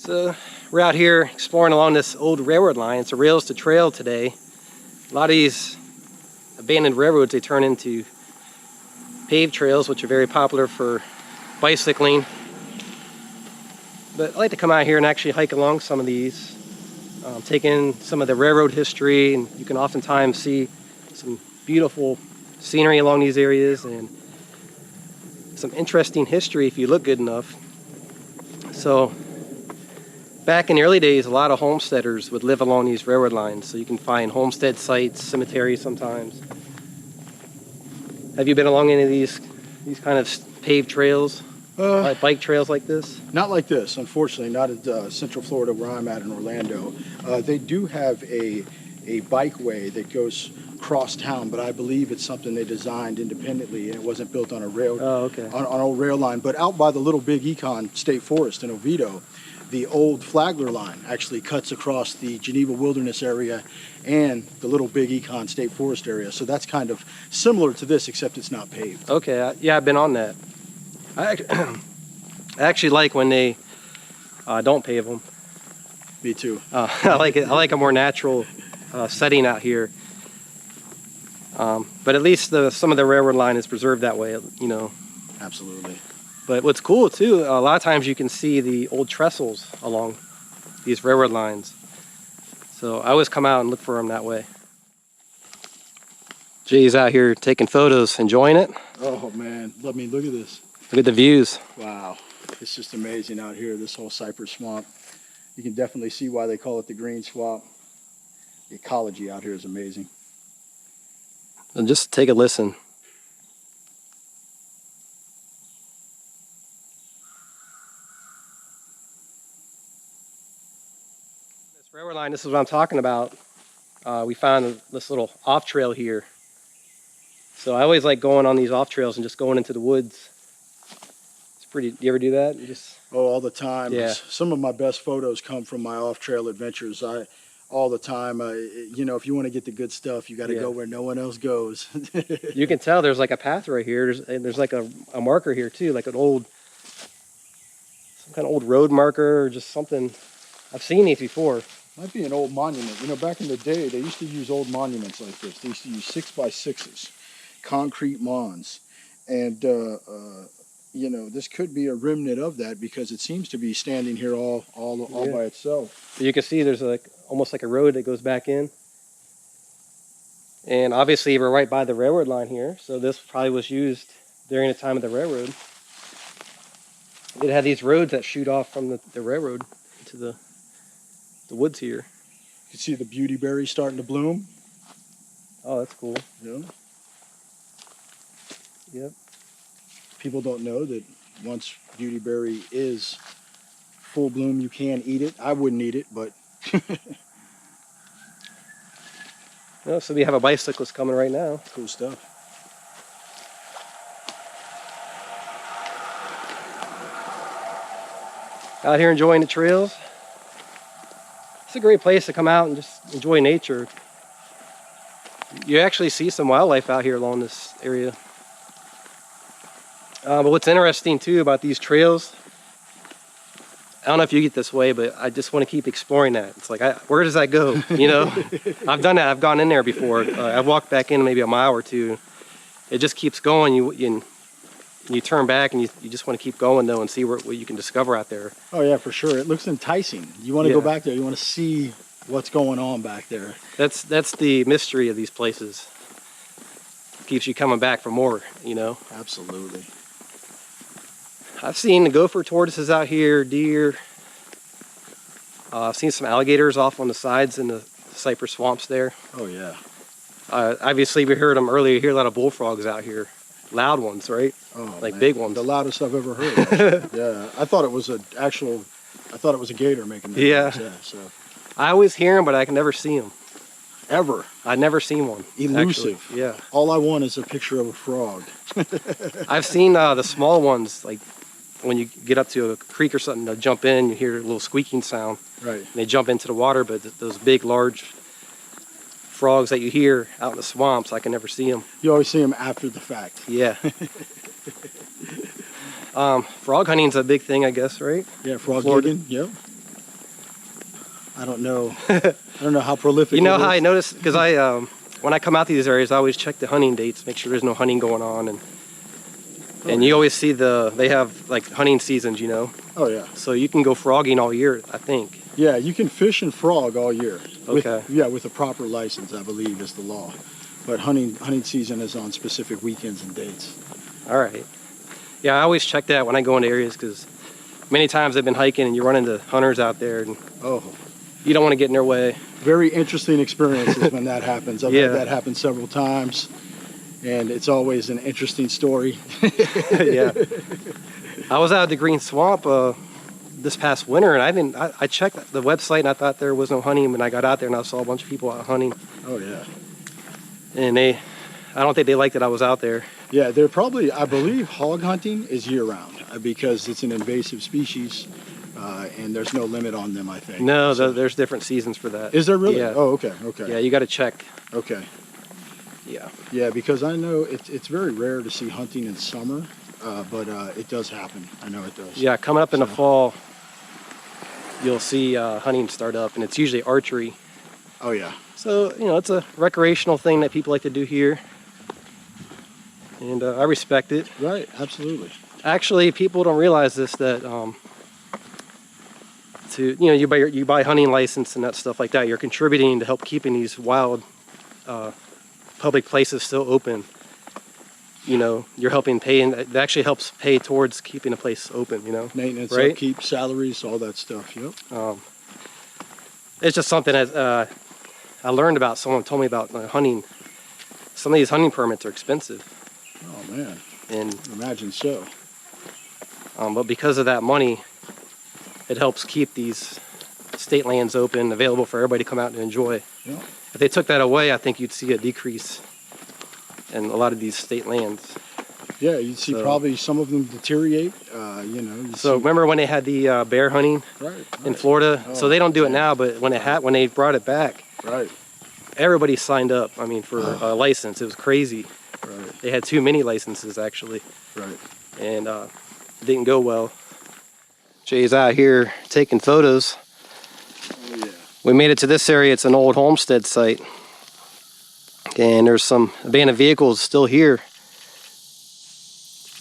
So we're out here exploring along this old railroad line. It's a rails to trail today. A lot of these abandoned railroads, they turn into paved trails, which are very popular for bicycling. But I like to come out here and actually hike along some of these, take in some of the railroad history, and you can oftentimes see some beautiful scenery along these areas and some interesting history if you look good enough. So back in the early days, a lot of homesteaders would live along these railroad lines, so you can find homestead sites, cemeteries sometimes. Have you been along any of these kind of paved trails, like bike trails like this? Not like this, unfortunately, not at Central Florida where I'm at in Orlando. They do have a bikeway that goes cross town, but I believe it's something they designed independently and it wasn't built on a rail, on a rail line. But out by the Little Big Econ State Forest in Oviedo, the old Flagler line actually cuts across the Geneva Wilderness area and the Little Big Econ State Forest area. So that's kind of similar to this, except it's not paved. Okay, yeah, I've been on that. I actually like when they don't pave them. Me too. I like it. I like a more natural setting out here. But at least some of the railroad line is preserved that way, you know. Absolutely. But what's cool too, a lot of times you can see the old trestles along these railroad lines. So I always come out and look for them that way. Jay's out here taking photos, enjoying it. Oh man, look at this. Look at the views. Wow, it's just amazing out here, this whole cypress swamp. You can definitely see why they call it the green swamp. The ecology out here is amazing. And just take a listen. This railroad line, this is what I'm talking about. We found this little off trail here. So I always like going on these off trails and just going into the woods. It's pretty, do you ever do that? You just... Oh, all the time. Yeah. Some of my best photos come from my off-trail adventures. All the time, you know, if you want to get the good stuff, you got to go where no one else goes. You can tell there's like a path right here. There's like a marker here too, like some kind of old road marker or just something. I've seen these before. Might be an old monument. You know, back in the day, they used to use old monuments like this. They used to use 6x6s, concrete mons. And, you know, this could be a remnant of that because it seems to be standing here all by itself. You can see there's almost like a road that goes back in. And obviously we're right by the railroad line here, so this probably was used during the time of the railroad. It had these roads that shoot off from the railroad into the woods here. You can see the beauty berries starting to bloom. Oh, that's cool. Yeah. Yep. People don't know that once beauty berry is full bloom, you can eat it. I wouldn't eat it, but... Oh, so we have a bicyclist coming right now. Cool stuff. Out here enjoying the trails. It's a great place to come out and just enjoy nature. You actually see some wildlife out here along this area. But what's interesting too about these trails, I don't know if you get this way, but I just want to keep exploring that. It's like, where does that go? You know, I've done that. I've gone in there before. I've walked back in maybe a mile or two. It just keeps going. You turn back and you just want to keep going though and see what you can discover out there. Oh yeah, for sure. It looks enticing. You want to go back there. You want to see what's going on back there. That's the mystery of these places. It keeps you coming back for more, you know. Absolutely. I've seen the gopher tortoises out here, deer. I've seen some alligators off on the sides in the cypress swamps there. Oh yeah. Obviously we heard them earlier. You hear a lot of bullfrogs out here. Loud ones, right? Oh, like man. Big ones. The loudest I've ever heard. Yeah. I thought it was a gator making that noise. Yeah. So I always hear them, but I can never see them. Ever. I've never seen one. Elusive. Actually. Yeah. All I want is a picture of a frog. I've seen the small ones, like when you get up to a creek or something, they'll jump in, you hear a little squeaking sound. Right. And they jump into the water, but those big, large frogs that you hear out in the swamps, I can never see them. You always see them after the fact. Yeah. Frog hunting's a big thing, I guess, right? Yeah, frog Florida. gigging, yep. I don't know. I don't know how prolific. You know it how is. I noticed, because when I come out to these areas, I always check the hunting dates, make sure there's no hunting going on, and you always see they have like hunting seasons, you know. Oh yeah. So you can go frogging all year, I think. Yeah, you can fish and frog all year. Okay. With a proper license, I believe is the law. But hunting season is on specific weekends and dates. All right. Yeah, I always check that when I go into areas, because many times I've been hiking and you run into hunters out there, and you don't want to get in their way. Very interesting experiences when that happens. I've had that happen several times, and it's always an interesting story. Yeah. I was out at the Green Swamp this past winter, and I checked the website and I thought there was no hunting. When I got out there and I saw a bunch of people out hunting. Oh yeah. And I don't think they liked that I was out there. Yeah, they're probably, I believe hog hunting is year round because it's an invasive species, and there's no limit on them, I think. No, So- there's different seasons for that. Is there really? Yeah. Oh, okay, okay. Yeah, you got to check. Okay. Yeah. Yeah, because I know it's very rare to see hunting in summer, but it does happen. I know it does. Yeah, coming up in the fall, you'll see hunting start up, and it's usually archery. Oh yeah. So, you know, it's a recreational thing that people like to do here. And I respect it. Right, absolutely. Actually, people don't realize this, that you buy hunting license and that stuff like that, you're contributing to help keeping these wild public places still open. You know, you're helping pay, and it actually helps pay towards keeping a place open, you know. Maintenance, right? upkeep, salaries, all that stuff. Yep. It's just something that I learned about. Someone told me about hunting. Some of these hunting permits are expensive. Oh man. And imagine so. But because of that money, it helps keep these state lands open, available for everybody to come out and enjoy. Yeah. If they took that away, I think you'd see a decrease in a lot of these state lands. Yeah, you'd see probably some of them deteriorate. So remember when they had the bear hunting in Florida? Oh, so they don't do it now, but when they brought it back, everybody signed up. I mean, for a license, it was crazy. Right. They had too many licenses actually. Right. And it didn't go well. Jay's out here taking photos. Oh yeah. We made it to this area. It's an old Homestead site. And there's some abandoned vehicles still here.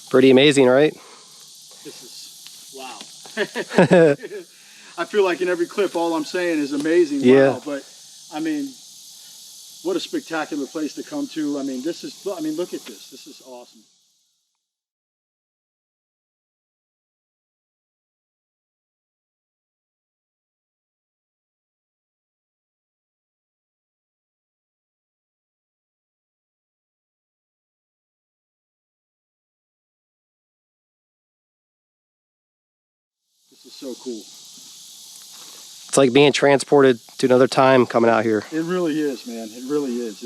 Pretty amazing, right? This is wow. I feel like in every clip all I'm saying is amazing. Yeah. Wow. But I mean, what a spectacular place to come to. I mean, look at this. This is awesome. This is so cool. It's like being transported to another time coming out here. It really is, man. It really is.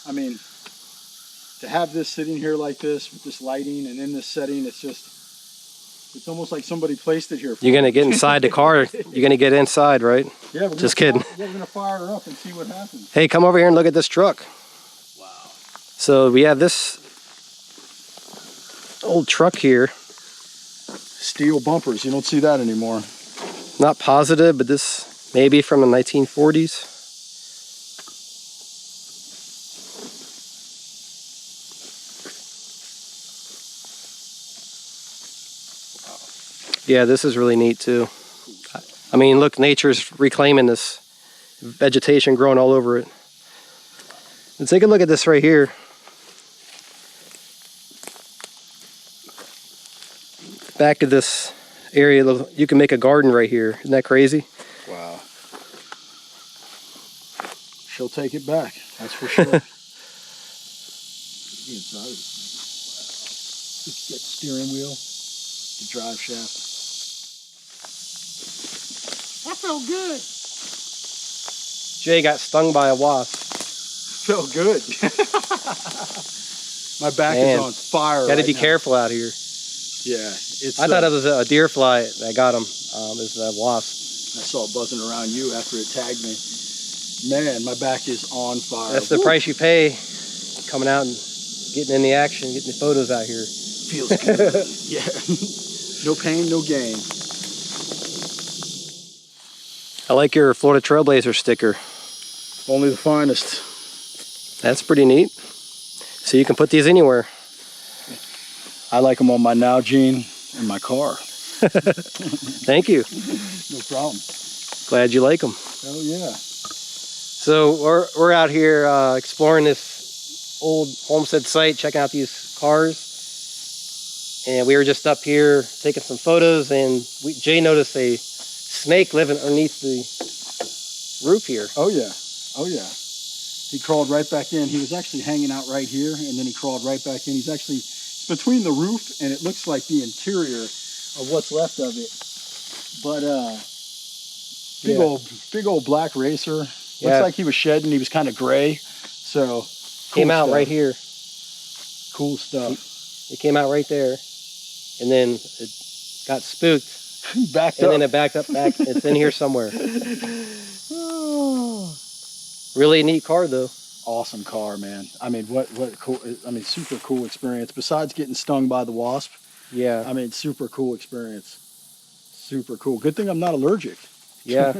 I mean, to have this sitting here like this, with this lighting and in this setting, it's almost like somebody placed it here. You're going to get inside the car. You're going to get inside, right? Yeah, just kidding. We're going to fire her up and see what happens. Hey, come over here and look at this truck. Wow. So we have this old truck here. Steel bumpers. You don't see that anymore. Not positive, but this may be from the 1940s. Yeah, this is really neat too. I mean, look, nature's reclaiming this vegetation growing all over it. And take a look at this right here. Back of this area, you can make a garden right here. Isn't that crazy? Wow. She'll take it back, that's for sure. Inside. Wow. Get steering wheel, the drive shaft. That felt good. Jay got stung by a wasp. Felt good. My back is on fire. Got to be careful out here. Yeah, I thought it was a deer fly that got him. It's a wasp. I saw it buzzing around you after it tagged me. Man, my back is on fire. That's the price you pay, coming out and getting in the action, getting the photos out here. Feels good. Yeah. No pain, no gain. I like your Florida Trailblazer sticker. Only the finest. That's pretty neat. So you can put these anywhere. I like them on my Nalgene in my car. Thank you. No problem. Glad you like them. Oh yeah. So we're out here exploring this old Homestead site, checking out these cars. And we were just up here taking some photos, and Jay noticed a snake living underneath the roof here. Oh yeah. Oh yeah. He crawled right back in. He was actually hanging out right here, and then he crawled right back in. He's actually between the roof, and it looks like the interior of what's left of it. But big old black racer. Looks like he was shedding. He was kind of gray. So cool came out stuff. right here. Cool stuff. It came out right there, and then it got spooked. Backed and up. then it backed up back. It's in here somewhere. Really neat car though. Awesome car, man. I mean, what cool. I mean, super cool experience. Besides getting stung by the wasp. Yeah. I mean, super cool experience. Super cool. Good thing I'm not allergic. Yeah.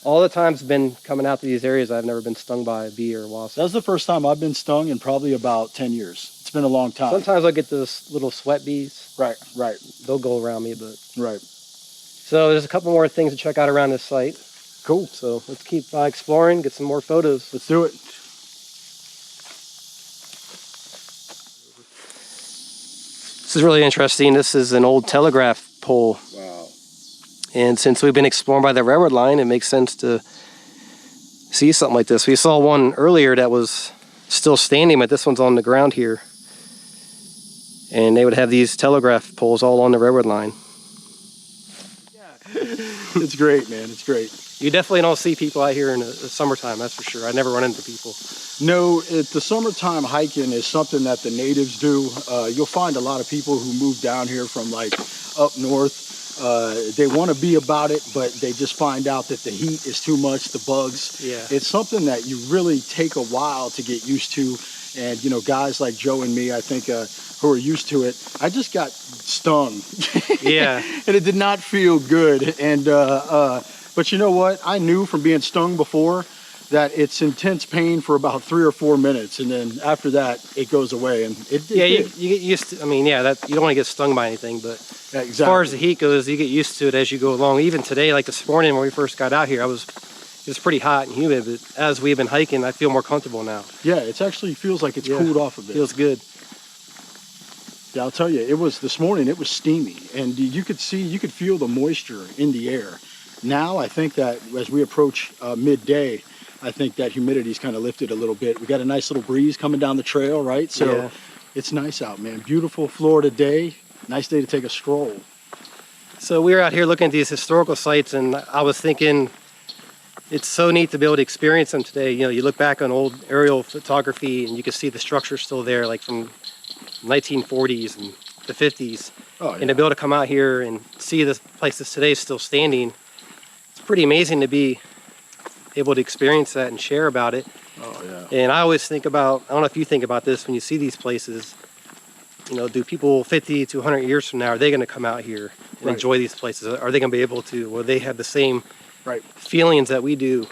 All the times been coming out to these areas, I've never been stung by a bee or a wasp. That was the first time I've been stung in probably about 10 years. It's been a long time. Sometimes I'll get those little sweat bees. Right, right. They'll go around me, but... Right. So there's a couple more things to check out around this site. Cool. So let's keep exploring, get some more photos. Let's do it. This is really interesting. This is an old telegraph pole. Wow. And since we've been exploring by the railroad line, it makes sense to see something like this. We saw one earlier that was still standing, but this one's on the ground here. And they would have these telegraph poles all on the railroad line. Yeah. It's great, man. It's great. You definitely don't see people out here in the summertime, that's for sure. I never run into people. No, the summertime hiking is something that the natives do. You'll find a lot of people who move down here from like up north. They want to be about it, but they just find out that the heat is too much, the bugs. Yeah. It's something that you really take a while to get used to. And, you know, guys like Joe and me, I think, who are used to it, I just got stung. Yeah. And it did not feel good. And, but you know what? I knew from being stung before that it's intense pain for about 3 or 4 minutes, and then after that it goes away. And you get used to. I mean, yeah, that you don't want to get stung by anything, but yeah, exactly. As far as the heat goes, you get used to it as you go along. Even today, like this morning when we first got out here, it was pretty hot and humid, but as we've been hiking, I feel more comfortable now. Yeah, it actually feels like it's cooled off a bit. Feels good. Yeah, I'll tell you, it was this morning. It was steamy, and you could feel the moisture in the air. Now I think that as we approach midday, I think that humidity's kind of lifted a little bit. We got a nice little breeze coming down the trail, right? So it's nice out, man. Beautiful Florida day. Nice day to take a stroll. So we were out here looking at these historical sites, and I was thinking it's so neat to be able to experience them today. You know, you look back on old aerial photography and you can see the structure still there, like from 1940s and the 50s. Oh, yeah. And to be able to come out here and see the places today still standing, it's pretty amazing to be able to experience that and share about it. Oh, yeah. And I always think about, I don't know if you think about this when you see these places, you know, do people 50 to 100 years from now, are they going to come out here and enjoy these places? Are they going to be able to, will they have the same feelings that we do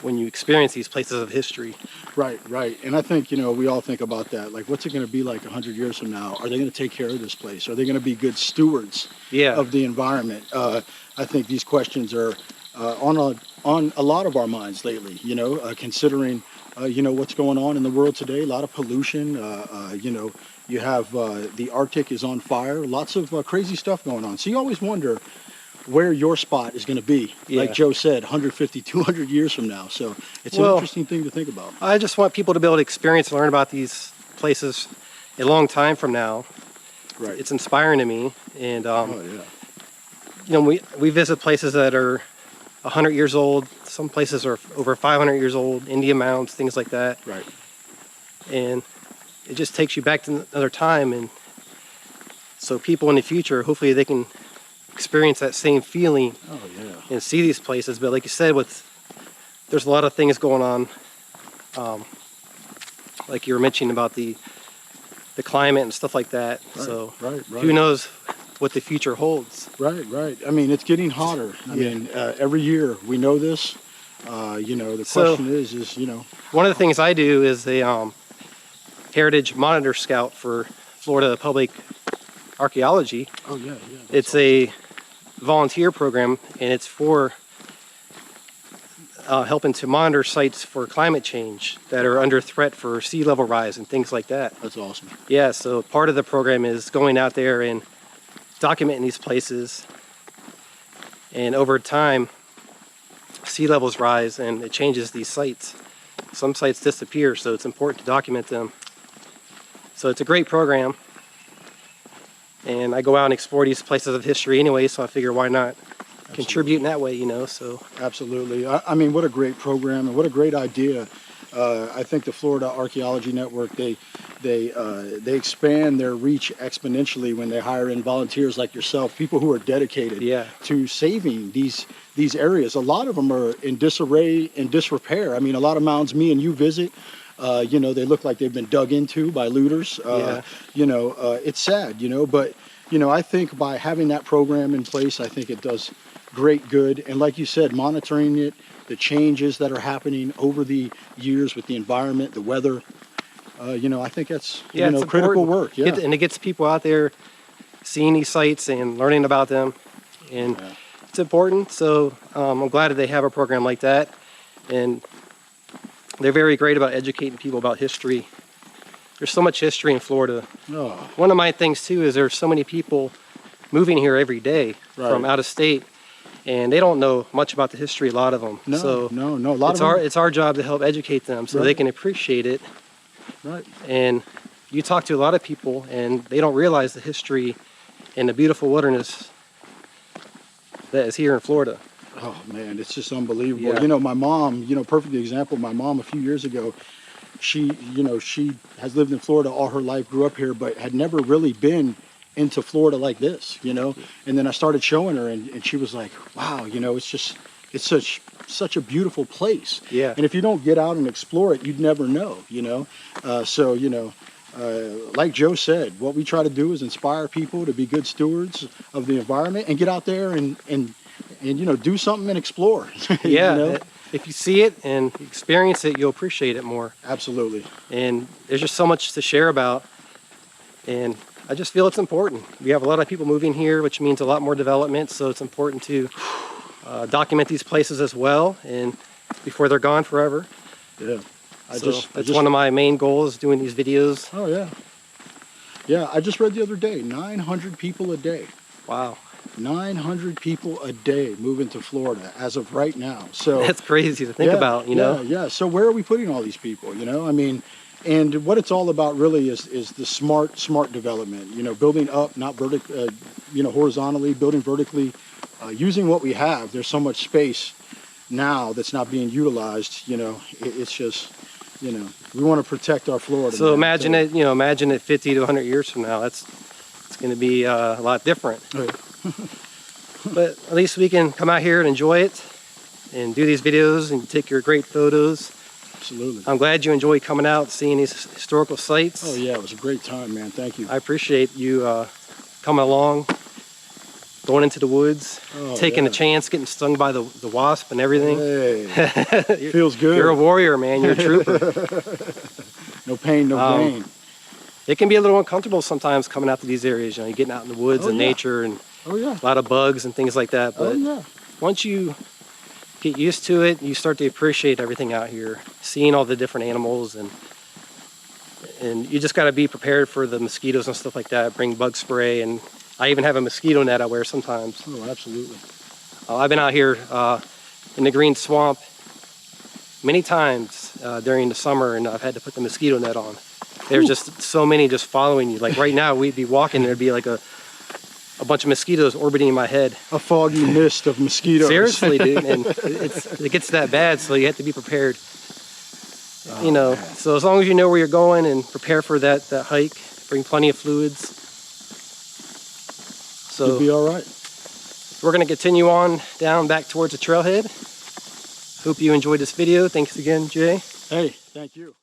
when you experience these places of history? Right, right. And I think, you know, we all think about that. Like, what's it going to be like 100 years from now? Are they going to take care of this place? Are they going to be good stewards of the environment? I think these questions are on a lot of our minds lately, you know, considering, you know, what's going on in the world today. A lot of pollution, you know, you have the Arctic is on fire, lots of crazy stuff going on. So you always wonder where your spot is going to be, like Joe said, 150, 200 years from now. So it's an interesting thing to think about. I just want people to be able to experience and learn about these places a long time from now. Right. It's inspiring to me. And, you know, we visit places that are 100 years old. Some places are over 500 years old, Indian mounds, things like that. Right. And it just takes you back to another time. And so people in the future, hopefully they can experience that same feeling and see these places. But like you said, there's a lot of things going on, like you were mentioning about the climate and stuff like that. So who knows what the future holds? Right, right. I mean, it's getting hotter. I mean, every year we know this. You know, the question is, you know. One of the things I do is a heritage monitor scout for Florida Public Archaeology. Oh yeah, yeah. It's a volunteer program, and it's for helping to monitor sites for climate change that are under threat for sea level rise and things like that. That's awesome. Yeah, so part of the program is going out there and documenting these places, and over time sea levels rise and it changes these sites. Some sites disappear, so it's important to document them. So it's a great program, and I go out and explore these places of history anyway, so I figure why not contribute in that way, you know. So absolutely. I mean, what a great program and what a great idea. I think the Florida Archaeology Network, they expand their reach exponentially when they hire in volunteers like yourself, people who are dedicated to saving these areas. A lot of them are in disarray and disrepair. I mean, a lot of mounds me and you visit, you know, they look like they've been dug into by looters. You know, it's sad, you know, but, you know, I think by having that program in place, I think it does great good. And like you said, monitoring it, the changes that are happening over the years with the environment, the weather, you know, I think that's, you know, critical work. Yeah. And it gets people out there seeing these sites and learning about them. And it's important. So I'm glad that they have a program like that. And they're very great about educating people about history. There's so much history in Florida. One of my things too is there's so many people moving here every day from out of state, and they don't know much about the history, a lot of them. No. A lot it's our job to help educate them so they can appreciate it. Right. And you talk to a lot of people and they don't realize the history and the beautiful wilderness that is here in Florida. Oh man, it's just unbelievable. Yeah. You know, my mom, you know, perfect example, my mom a few years ago, she, you know, she has lived in Florida all her life, grew up here, but had never really been into Florida like this, you know. And then I started showing her and she was like, wow, you know, it's such a beautiful place. Yeah. And if you don't get out and explore it, you'd never know, you know. So, you know, like Joe said, what we try to do is inspire people to be good stewards of the environment and get out there and you know, do something and explore. Yeah. You know? If you see it and experience it, you'll appreciate it more. Absolutely. And there's just so much to share about. And I just feel it's important. We have a lot of people moving here, which means a lot more development. So it's important to document these places as well, and before they're gone forever. Yeah. That's one of my main goals, doing these videos. Oh yeah. Yeah, I just read the other day, 900 people a day. Wow. 900 people a day moving to Florida as of right now. So that's crazy to think about, you know? Yeah. So where are we putting all these people, you know? I mean, and what it's all about really is the smart development, you know, building up, not you know, horizontally, building vertically, using what we have. There's so much space now that's not being utilized, you know. It's just, you know, we want to protect our Florida. So imagine it, you know, imagine it 50 to 100 years from now. It's going to be a lot different. Right. But at least we can come out here and enjoy it and do these videos and take your great photos. Absolutely. I'm glad you enjoy coming out, seeing these historical sites. Oh yeah, it was a great time, man. Thank you. I appreciate you coming along, going into the woods, taking a chance, getting stung by the wasp and everything. Hey, feels good. You're a warrior, man. You're a trooper. No pain, no gain. It can be a little uncomfortable sometimes coming out to these areas. You know, you're getting out in the woods and nature and a lot of bugs and things like that. But once you get used to it, you start to appreciate everything out here, seeing all the different animals, and you just got to be prepared for the mosquitoes and stuff like that. Bring bug spray, and I even have a mosquito net I wear sometimes. Oh, absolutely. I've been out here in the green swamp many times during the summer, and I've had to put the mosquito net on. There's just so many just following you. Like right now, we'd be walking, there'd be like a bunch of mosquitoes orbiting my head. A foggy mist of mosquitoes. Seriously, dude. And it gets that bad, so you have to be prepared. Oh, you know, man. So as long as you know where you're going and prepare for that hike, bring plenty of fluids. So you'll be all right. We're going to continue on down back towards the trailhead. Hope you enjoyed this video. Thanks again, Jay. Hey, thank you.